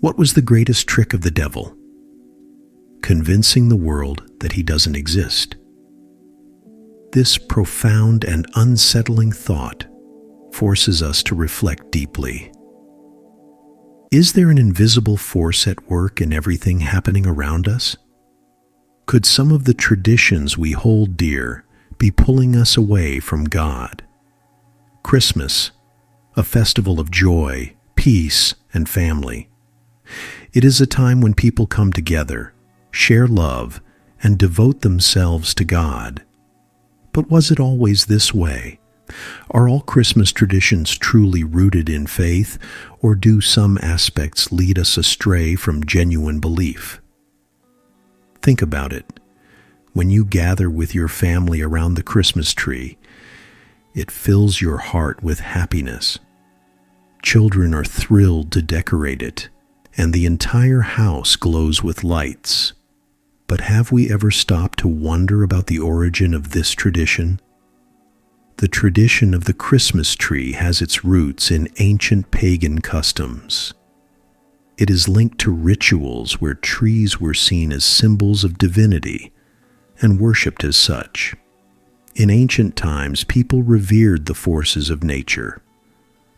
What was the greatest trick of the devil? Convincing the world that he doesn't exist. This profound and unsettling thought forces us to reflect deeply. Is there an invisible force at work in everything happening around us? Could some of the traditions we hold dear be pulling us away from God? Christmas, a festival of joy, peace, and family. It is a time when people come together, share love, and devote themselves to God. But was it always this way? Are all Christmas traditions truly rooted in faith, or do some aspects lead us astray from genuine belief? Think about it. When you gather with your family around the Christmas tree, it fills your heart with happiness. Children are thrilled to decorate it, and the entire house glows with lights. But have we ever stopped to wonder about the origin of this tradition? The tradition of the Christmas tree has its roots in ancient pagan customs. It is linked to rituals where trees were seen as symbols of divinity and worshipped as such. In ancient times, people revered the forces of nature.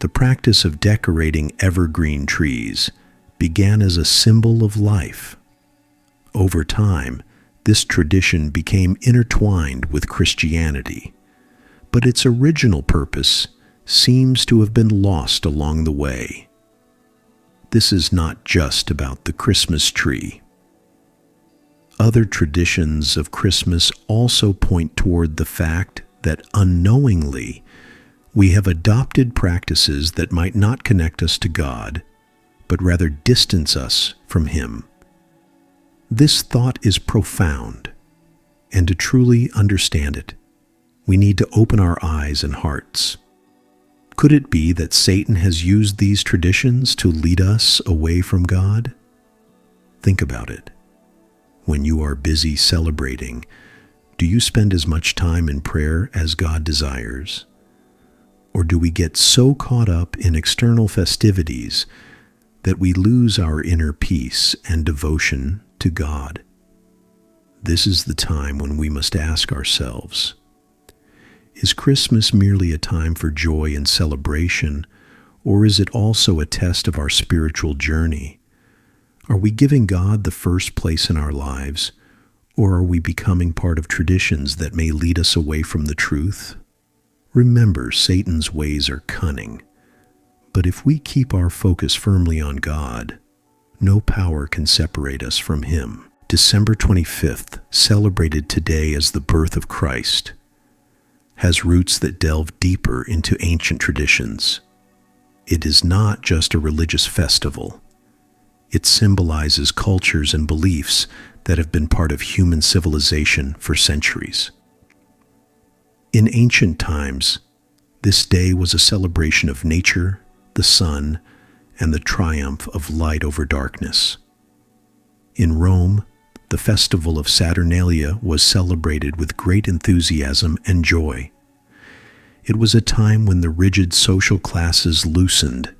The practice of decorating evergreen trees began as a symbol of life. Over time, this tradition became intertwined with Christianity, but its original purpose seems to have been lost along the way. This is not just about the Christmas tree. Other traditions of Christmas also point toward the fact that unknowingly we have adopted practices that might not connect us to God, but rather distance us from Him. This thought is profound, and to truly understand it, we need to open our eyes and hearts. Could it be that Satan has used these traditions to lead us away from God? Think about it. When you are busy celebrating, do you spend as much time in prayer as God desires? Or do we get so caught up in external festivities that we lose our inner peace and devotion to God? This is the time when we must ask ourselves, is Christmas merely a time for joy and celebration, or is it also a test of our spiritual journey? Are we giving God the first place in our lives, or are we becoming part of traditions that may lead us away from the truth? Remember, Satan's ways are cunning, but if we keep our focus firmly on God, no power can separate us from Him. December 25th, celebrated today as the birth of Christ, has roots that delve deeper into ancient traditions. It is not just a religious festival. It symbolizes cultures and beliefs that have been part of human civilization for centuries. In ancient times, this day was a celebration of nature, the sun, and the triumph of light over darkness. In Rome, the festival of Saturnalia was celebrated with great enthusiasm and joy. It was a time when the rigid social classes loosened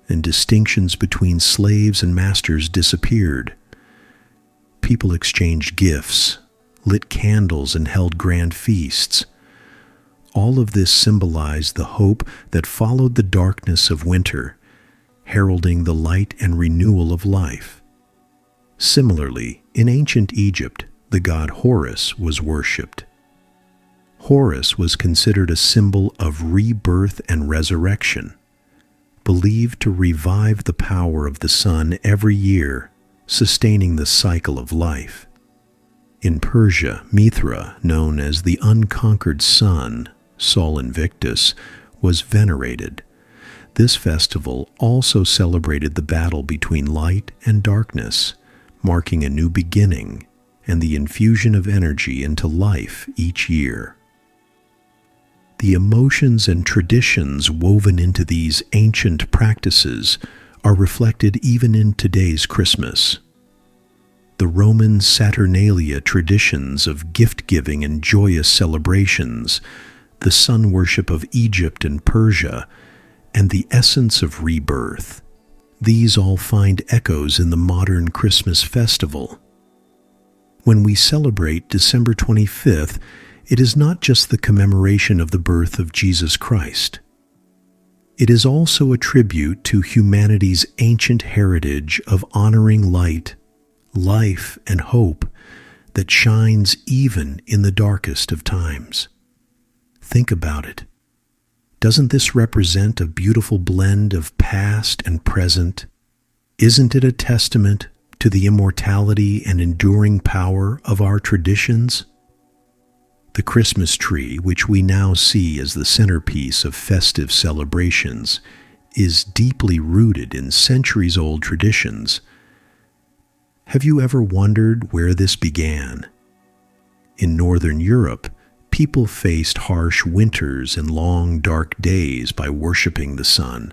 and distinctions between slaves and masters disappeared. People exchanged gifts, lit candles, and held grand feasts. All of this symbolized the hope that followed the darkness of winter, heralding the light and renewal of life. Similarly, in ancient Egypt, the god Horus was worshipped. Horus was considered a symbol of rebirth and resurrection, believed to revive the power of the sun every year, sustaining the cycle of life. In Persia, Mithra, known as the unconquered sun, Sol Invictus, was venerated. This festival also celebrated the battle between light and darkness, marking a new beginning and the infusion of energy into life each year. The emotions and traditions woven into these ancient practices are reflected even in today's Christmas. The Roman Saturnalia traditions of gift-giving and joyous celebrations, the sun worship of Egypt and Persia, and the essence of rebirth. These all find echoes in the modern Christmas festival. When we celebrate December 25th, it is not just the commemoration of the birth of Jesus Christ. It is also a tribute to humanity's ancient heritage of honoring light, life, and hope that shines even in the darkest of times. Think about it. Doesn't this represent a beautiful blend of past and present? Isn't it a testament to the immortality and enduring power of our traditions? The Christmas tree, which we now see as the centerpiece of festive celebrations, is deeply rooted in centuries-old traditions. Have you ever wondered where this began? In Northern Europe, people faced harsh winters and long, dark days by worshiping the sun.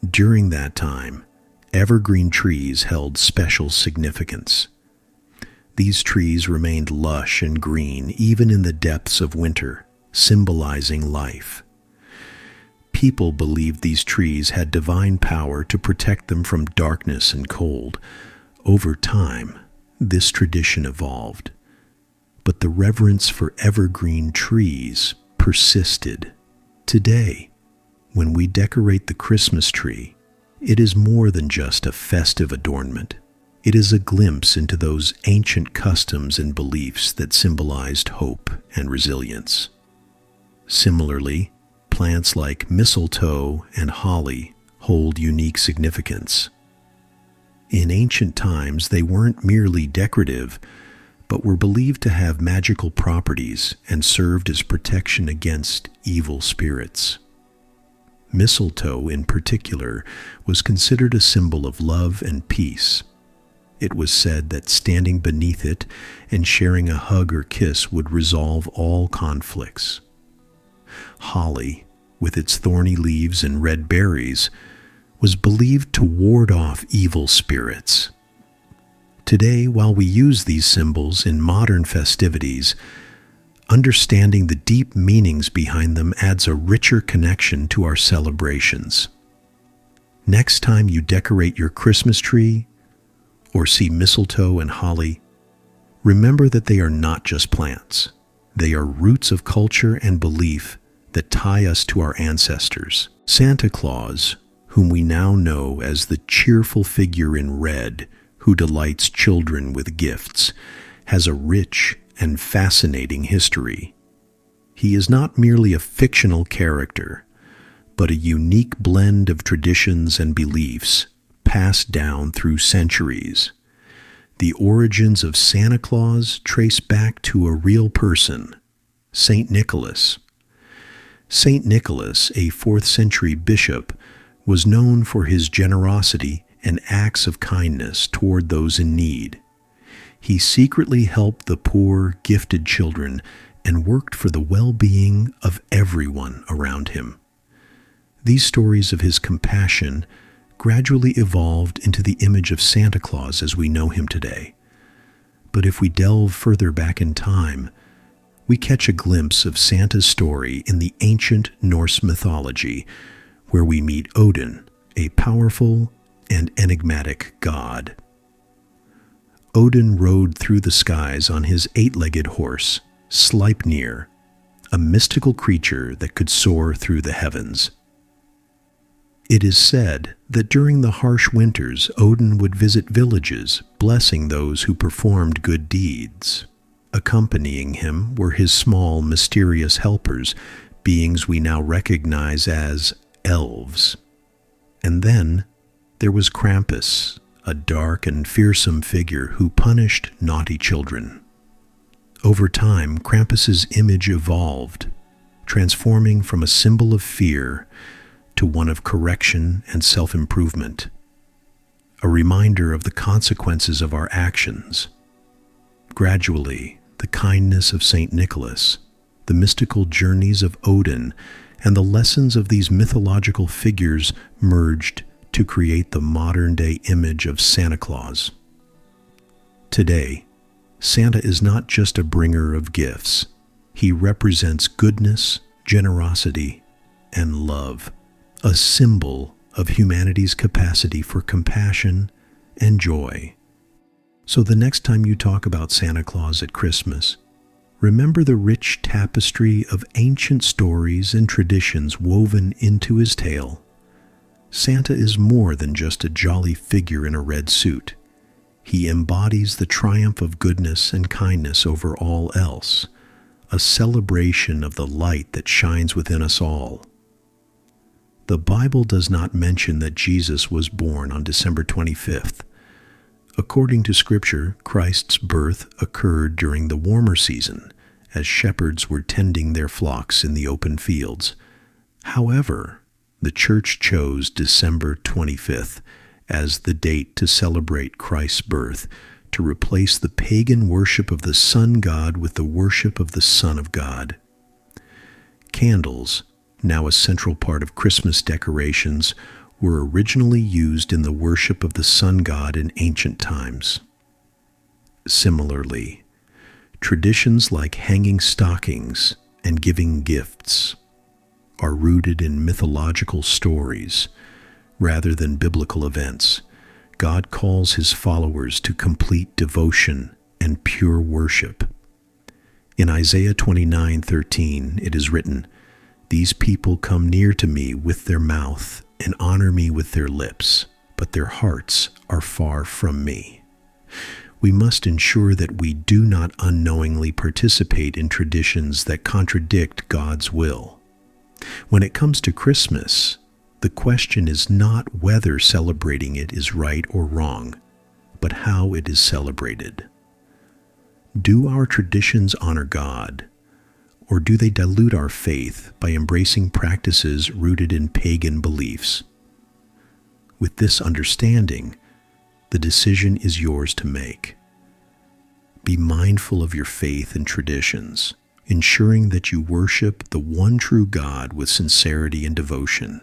During that time, evergreen trees held special significance. These trees remained lush and green even in the depths of winter, symbolizing life. People believed these trees had divine power to protect them from darkness and cold. Over time, this tradition evolved, but the reverence for evergreen trees persisted. Today, when we decorate the Christmas tree, it is more than just a festive adornment. It is a glimpse into those ancient customs and beliefs that symbolized hope and resilience. Similarly, plants like mistletoe and holly hold unique significance. In ancient times, they weren't merely decorative, but were believed to have magical properties and served as protection against evil spirits. Mistletoe, in particular, was considered a symbol of love and peace. It was said that standing beneath it and sharing a hug or kiss would resolve all conflicts. Holly, with its thorny leaves and red berries, was believed to ward off evil spirits. Today, while we use these symbols in modern festivities, understanding the deep meanings behind them adds a richer connection to our celebrations. Next time you decorate your Christmas tree or see mistletoe and holly, remember that they are not just plants. They are roots of culture and belief that tie us to our ancestors. Santa Claus, whom we now know as the cheerful figure in red who delights children with gifts, has a rich and fascinating history. He is not merely a fictional character, but a unique blend of traditions and beliefs passed down through centuries. The origins of Santa Claus trace back to a real person, Saint Nicholas. Saint Nicholas, a 4th century bishop, was known for his generosity and acts of kindness toward those in need. He secretly helped the poor, gifted children and worked for the well-being of everyone around him. These stories of his compassion gradually evolved into the image of Santa Claus as we know him today. But if we delve further back in time, we catch a glimpse of Santa's story in the ancient Norse mythology, where we meet Odin, a powerful and enigmatic god. Odin rode through the skies on his 8-legged horse, Sleipnir, a mystical creature that could soar through the heavens. It is said that during the harsh winters, Odin would visit villages, blessing those who performed good deeds. Accompanying him were his small, mysterious helpers, beings we now recognize as elves. And then there was Krampus, a dark and fearsome figure who punished naughty children. Over time, Krampus's image evolved, transforming from a symbol of fear to one of correction and self-improvement, a reminder of the consequences of our actions. Gradually, the kindness of Saint Nicholas, the mystical journeys of Odin, and the lessons of these mythological figures merged to create the modern-day image of Santa Claus. Today, Santa is not just a bringer of gifts. He represents goodness, generosity, and love, a symbol of humanity's capacity for compassion and joy. So the next time you talk about Santa Claus at Christmas, remember the rich tapestry of ancient stories and traditions woven into his tale. Santa is more than just a jolly figure in a red suit. He embodies the triumph of goodness and kindness over all else, a celebration of the light that shines within us all. The Bible does not mention that Jesus was born on December 25th. According to Scripture, Christ's birth occurred during the warmer season, as shepherds were tending their flocks in the open fields. However, the Church chose December 25th as the date to celebrate Christ's birth, to replace the pagan worship of the sun god with the worship of the Son of God. Candles, now a central part of Christmas decorations, were originally used in the worship of the sun god in ancient times. Similarly, traditions like hanging stockings and giving gifts are rooted in mythological stories rather than biblical events. God calls his followers to complete devotion and pure worship. In Isaiah 29:13, it is written, "These people come near to me with their mouth and honor me with their lips, but their hearts are far from me." We must ensure that we do not unknowingly participate in traditions that contradict God's will. When it comes to Christmas, the question is not whether celebrating it is right or wrong, but how it is celebrated. Do our traditions honor God, or do they dilute our faith by embracing practices rooted in pagan beliefs? With this understanding, the decision is yours to make. Be mindful of your faith and traditions, ensuring that you worship the one true God with sincerity and devotion.